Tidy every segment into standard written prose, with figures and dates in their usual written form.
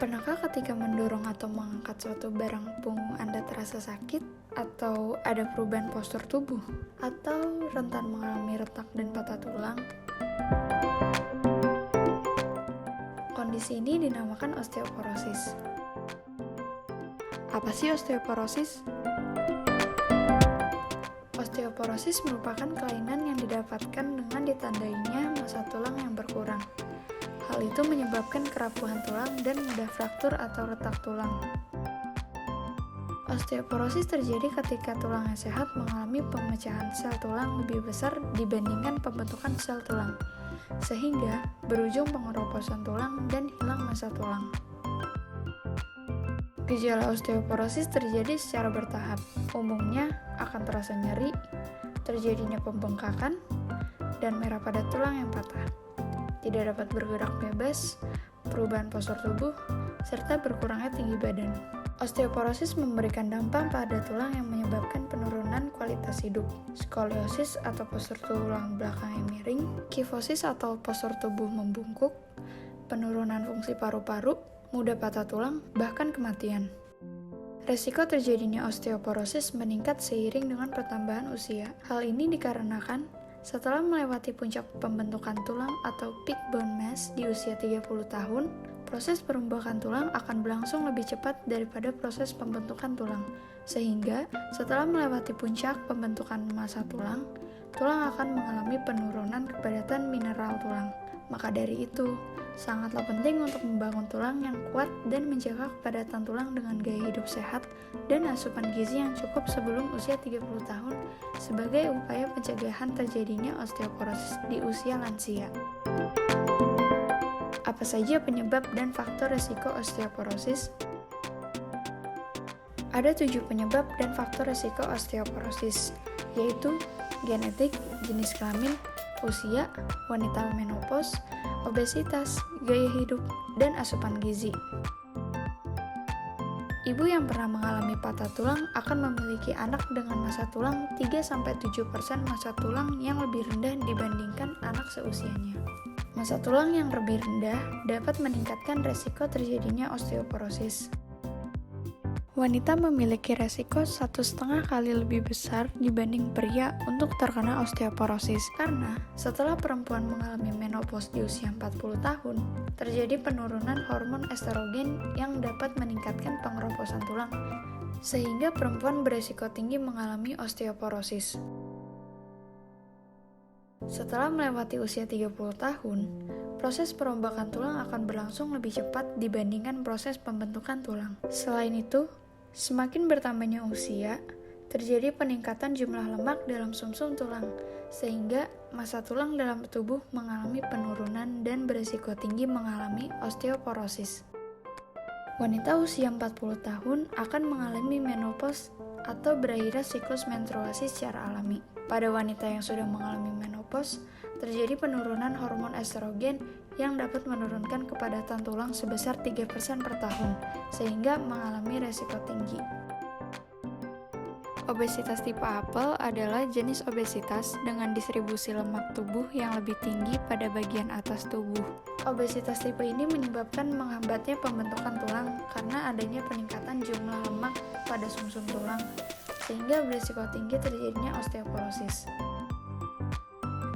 Pernahkah ketika mendorong atau mengangkat suatu barang punggung Anda terasa sakit? Atau ada perubahan postur tubuh? Atau rentan mengalami retak dan patah tulang? Kondisi ini dinamakan osteoporosis. Apa sih osteoporosis? Osteoporosis merupakan kelainan yang didapatkan dengan ditandainya massa tulang yang berkurang. Hal itu menyebabkan kerapuhan tulang dan mudah fraktur atau retak tulang. Osteoporosis terjadi ketika tulang yang sehat mengalami pemecahan sel tulang lebih besar dibandingkan pembentukan sel tulang, sehingga berujung pengeroposan tulang dan hilang massa tulang. Gejala osteoporosis terjadi secara bertahap. Umumnya akan terasa nyeri, terjadinya pembengkakan, dan merah pada tulang yang patah. Tidak dapat bergerak bebas, perubahan postur tubuh, serta berkurangnya tinggi badan. Osteoporosis memberikan dampak pada tulang yang menyebabkan penurunan kualitas hidup, skoliosis atau postur tulang belakang yang miring, kifosis atau postur tubuh membungkuk, penurunan fungsi paru-paru, mudah patah tulang, bahkan kematian. Resiko terjadinya osteoporosis meningkat seiring dengan pertambahan usia. Hal ini dikarenakan setelah melewati puncak pembentukan tulang atau peak bone mass di usia 30 tahun, proses perombakan tulang akan berlangsung lebih cepat daripada proses pembentukan tulang. Sehingga, setelah melewati puncak pembentukan massa tulang, tulang akan mengalami penurunan kepadatan mineral tulang. Maka dari itu, sangatlah penting untuk membangun tulang yang kuat dan menjaga kepadatan tulang dengan gaya hidup sehat dan asupan gizi yang cukup sebelum usia 30 tahun sebagai upaya pencegahan terjadinya osteoporosis di usia lansia. Apa saja penyebab dan faktor risiko osteoporosis? Ada 7 penyebab dan faktor risiko osteoporosis, yaitu genetik, jenis kelamin, usia, wanita menopause, obesitas, gaya hidup, dan asupan gizi. Ibu yang pernah mengalami patah tulang akan memiliki anak dengan massa tulang 3-7% massa tulang yang lebih rendah dibandingkan anak seusianya. Massa tulang yang lebih rendah dapat meningkatkan resiko terjadinya osteoporosis. Wanita memiliki resiko 1,5 kali lebih besar dibanding pria untuk terkena osteoporosis karena setelah perempuan mengalami menopause di usia 40 tahun, terjadi penurunan hormon estrogen yang dapat meningkatkan pengeroposan tulang, sehingga perempuan beresiko tinggi mengalami osteoporosis. Setelah melewati usia 30 tahun, proses perombakan tulang akan berlangsung lebih cepat dibandingkan proses pembentukan tulang. Selain itu, semakin bertambahnya usia, terjadi peningkatan jumlah lemak dalam sumsum tulang, sehingga massa tulang dalam tubuh mengalami penurunan dan berisiko tinggi mengalami osteoporosis. Wanita usia 40 tahun akan mengalami menopause atau berakhirnya siklus menstruasi secara alami. Pada wanita yang sudah mengalami menopause, terjadi penurunan hormon estrogen yang dapat menurunkan kepadatan tulang sebesar 3% per tahun, sehingga mengalami resiko tinggi. Obesitas tipe apel adalah jenis obesitas dengan distribusi lemak tubuh yang lebih tinggi pada bagian atas tubuh. Obesitas tipe ini menyebabkan menghambatnya pembentukan tulang karena adanya peningkatan jumlah lemak pada sumsum tulang, sehingga berisiko tinggi terjadinya osteoporosis.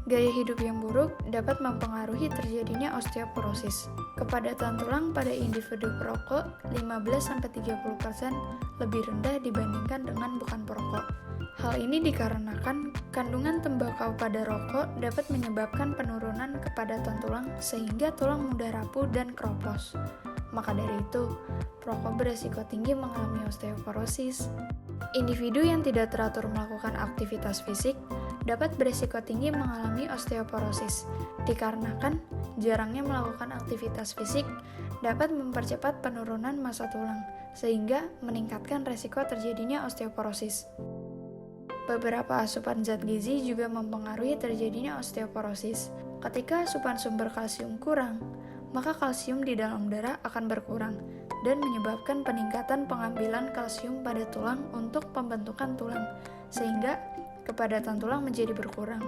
Gaya hidup yang buruk dapat mempengaruhi terjadinya osteoporosis. Kepadatan tulang pada individu perokok 15-30% lebih rendah dibandingkan dengan bukan perokok. Hal ini dikarenakan kandungan tembakau pada rokok dapat menyebabkan penurunan kepadatan tulang sehingga tulang mudah rapuh dan keropos. Maka dari itu, perokok beresiko tinggi mengalami osteoporosis. Individu yang tidak teratur melakukan aktivitas fisik dapat berisiko tinggi mengalami osteoporosis, dikarenakan jarangnya melakukan aktivitas fisik dapat mempercepat penurunan massa tulang, sehingga meningkatkan resiko terjadinya osteoporosis. Beberapa asupan zat gizi juga mempengaruhi terjadinya osteoporosis. Ketika asupan sumber kalsium kurang, maka kalsium di dalam darah akan berkurang dan menyebabkan peningkatan pengambilan kalsium pada tulang untuk pembentukan tulang, sehingga kepadatan tulang menjadi berkurang.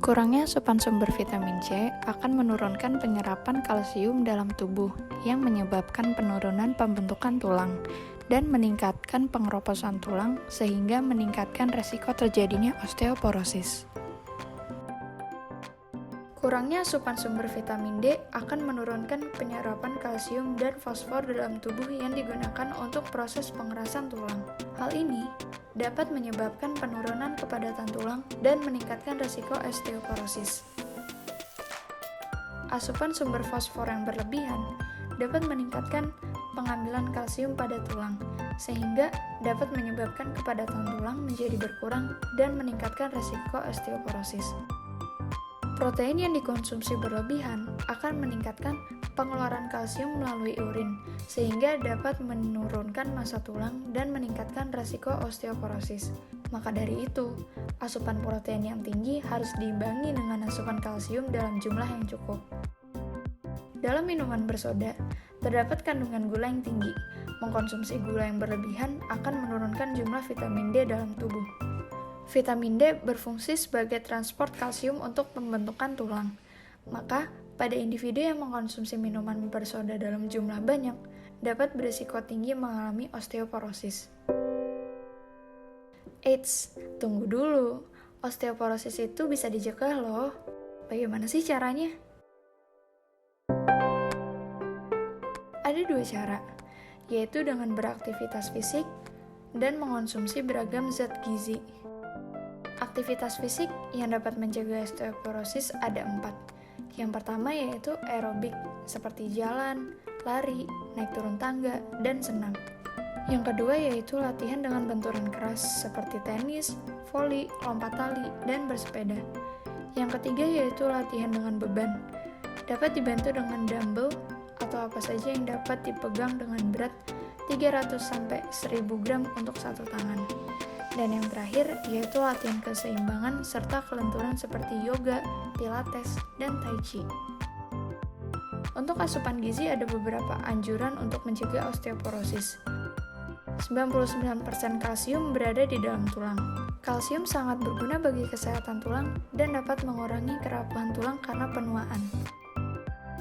Kurangnya asupan sumber vitamin C akan menurunkan penyerapan kalsium dalam tubuh yang menyebabkan penurunan pembentukan tulang dan meningkatkan pengeroposan tulang sehingga meningkatkan resiko terjadinya osteoporosis. Kurangnya asupan sumber vitamin D akan menurunkan penyerapan kalsium dan fosfor dalam tubuh yang digunakan untuk proses pengerasan tulang. Hal ini dapat menyebabkan penurunan kepadatan tulang dan meningkatkan risiko osteoporosis. Asupan sumber fosfor yang berlebihan dapat meningkatkan pengambilan kalsium pada tulang, sehingga dapat menyebabkan kepadatan tulang menjadi berkurang dan meningkatkan risiko osteoporosis. Protein yang dikonsumsi berlebihan akan meningkatkan pengeluaran kalsium melalui urin, sehingga dapat menurunkan massa tulang dan meningkatkan risiko osteoporosis. Maka dari itu, asupan protein yang tinggi harus diimbangi dengan asupan kalsium dalam jumlah yang cukup. Dalam minuman bersoda, terdapat kandungan gula yang tinggi. Mengkonsumsi gula yang berlebihan akan menurunkan jumlah vitamin D dalam tubuh. Vitamin D berfungsi sebagai transport kalsium untuk pembentukan tulang. Maka, pada individu yang mengkonsumsi minuman bersoda dalam jumlah banyak, dapat berisiko tinggi mengalami osteoporosis. Eits, tunggu dulu. Osteoporosis itu bisa dicegah loh. Bagaimana sih caranya? Ada dua cara, yaitu dengan beraktivitas fisik dan mengonsumsi beragam zat gizi. Aktivitas fisik yang dapat mencegah osteoporosis ada 4. Yang pertama yaitu aerobik, seperti jalan, lari, naik turun tangga, dan senam. Yang kedua yaitu latihan dengan benturan keras, seperti tenis, voli, lompat tali, dan bersepeda. Yang ketiga yaitu latihan dengan beban. Dapat dibantu dengan dumbbell atau apa saja yang dapat dipegang dengan berat 300-1000 gram untuk satu tangan. Dan yang terakhir yaitu latihan keseimbangan serta kelenturan seperti yoga, pilates, dan tai chi. Untuk asupan gizi ada beberapa anjuran untuk mencegah osteoporosis. 99% kalsium berada di dalam tulang. Kalsium sangat berguna bagi kesehatan tulang dan dapat mengurangi kerapuhan tulang karena penuaan.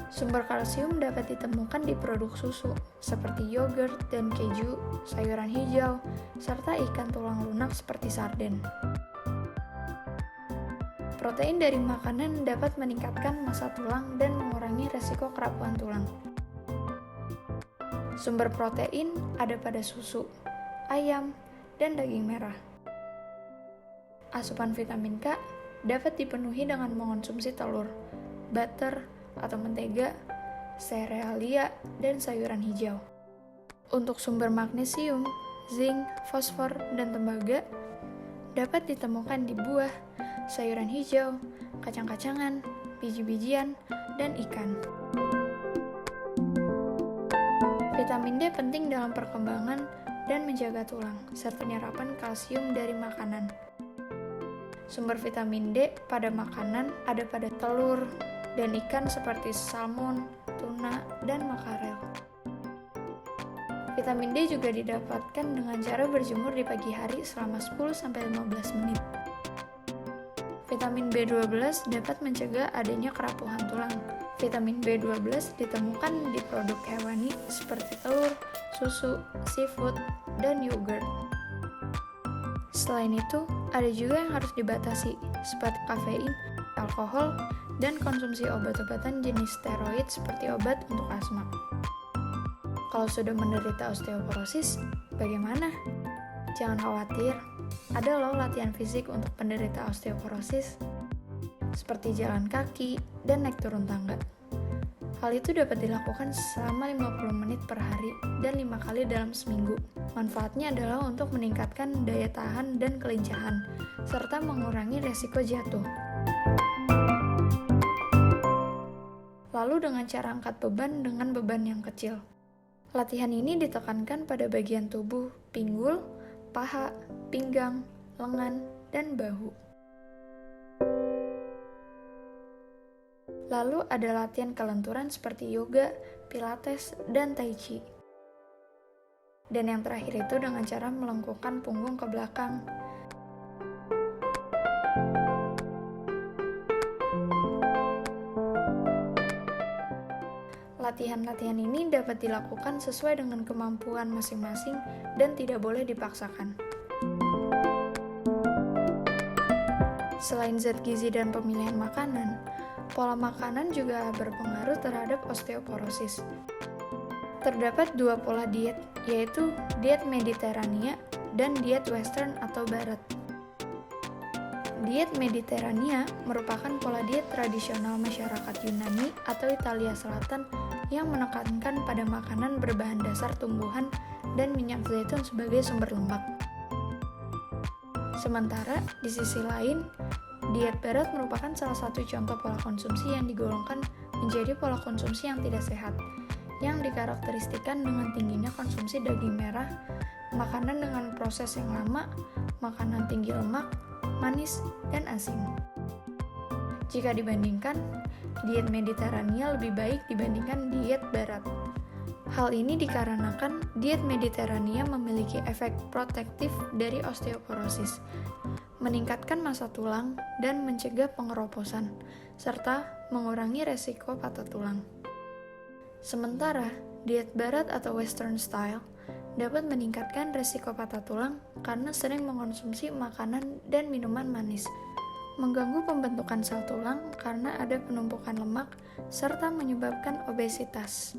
Sumber kalsium dapat ditemukan di produk susu, seperti yogurt dan keju, sayuran hijau, serta ikan tulang lunak seperti sarden. Protein dari makanan dapat meningkatkan massa tulang dan mengurangi resiko kerapuhan tulang. Sumber protein ada pada susu, ayam, dan daging merah. Asupan vitamin K dapat dipenuhi dengan mengonsumsi telur, butter, atau mentega, serealia, dan sayuran hijau. Untuk sumber magnesium, zinc, fosfor, dan tembaga dapat ditemukan di buah, sayuran hijau, kacang-kacangan, biji-bijian, dan ikan. Vitamin D penting dalam perkembangan dan menjaga tulang, serta penyerapan kalsium dari makanan. Sumber vitamin D pada makanan ada pada telur dan ikan seperti salmon, tuna, dan makarel. Vitamin D juga didapatkan dengan cara berjemur di pagi hari selama 10-15 menit. Vitamin B12 dapat mencegah adanya kerapuhan tulang. Vitamin B12 ditemukan di produk hewani seperti telur, susu, seafood, dan yogurt. Selain itu, ada juga yang harus dibatasi, seperti kafein, alkohol, dan konsumsi obat-obatan jenis steroid seperti obat untuk asma. Kalau sudah menderita osteoporosis, bagaimana? Jangan khawatir, ada loh latihan fisik untuk penderita osteoporosis, seperti jalan kaki dan naik turun tangga. Hal itu dapat dilakukan selama 50 menit per hari dan 5 kali dalam seminggu. Manfaatnya adalah untuk meningkatkan daya tahan dan kelincahan, serta mengurangi resiko jatuh. Lalu dengan cara angkat beban dengan beban yang kecil. Latihan ini ditekankan pada bagian tubuh pinggul, paha, pinggang, lengan, dan bahu. Lalu ada latihan kelenturan seperti yoga, pilates, dan tai chi. Dan yang terakhir itu dengan cara melengkungkan punggung ke belakang. Latihan-latihan ini dapat dilakukan sesuai dengan kemampuan masing-masing dan tidak boleh dipaksakan. Selain zat gizi dan pemilihan makanan, pola makanan juga berpengaruh terhadap osteoporosis. Terdapat dua pola diet, yaitu diet Mediterania dan diet Western atau Barat. Diet Mediterania merupakan pola diet tradisional masyarakat Yunani atau Italia Selatan yang menekankan pada makanan berbahan dasar tumbuhan dan minyak zaitun sebagai sumber lemak. Sementara, di sisi lain, diet Barat merupakan salah satu contoh pola konsumsi yang digolongkan menjadi pola konsumsi yang tidak sehat, yang dikarakteristikan dengan tingginya konsumsi daging merah, makanan dengan proses yang lama, makanan tinggi lemak, manis, dan asin. Jika dibandingkan, diet Mediterania lebih baik dibandingkan diet Barat. Hal ini dikarenakan diet Mediterania memiliki efek protektif dari osteoporosis, meningkatkan massa tulang dan mencegah pengeroposan, serta mengurangi resiko patah tulang. Sementara, diet Barat atau Western style dapat meningkatkan resiko patah tulang karena sering mengonsumsi makanan dan minuman manis, mengganggu pembentukan sel tulang karena ada penumpukan lemak, serta menyebabkan obesitas.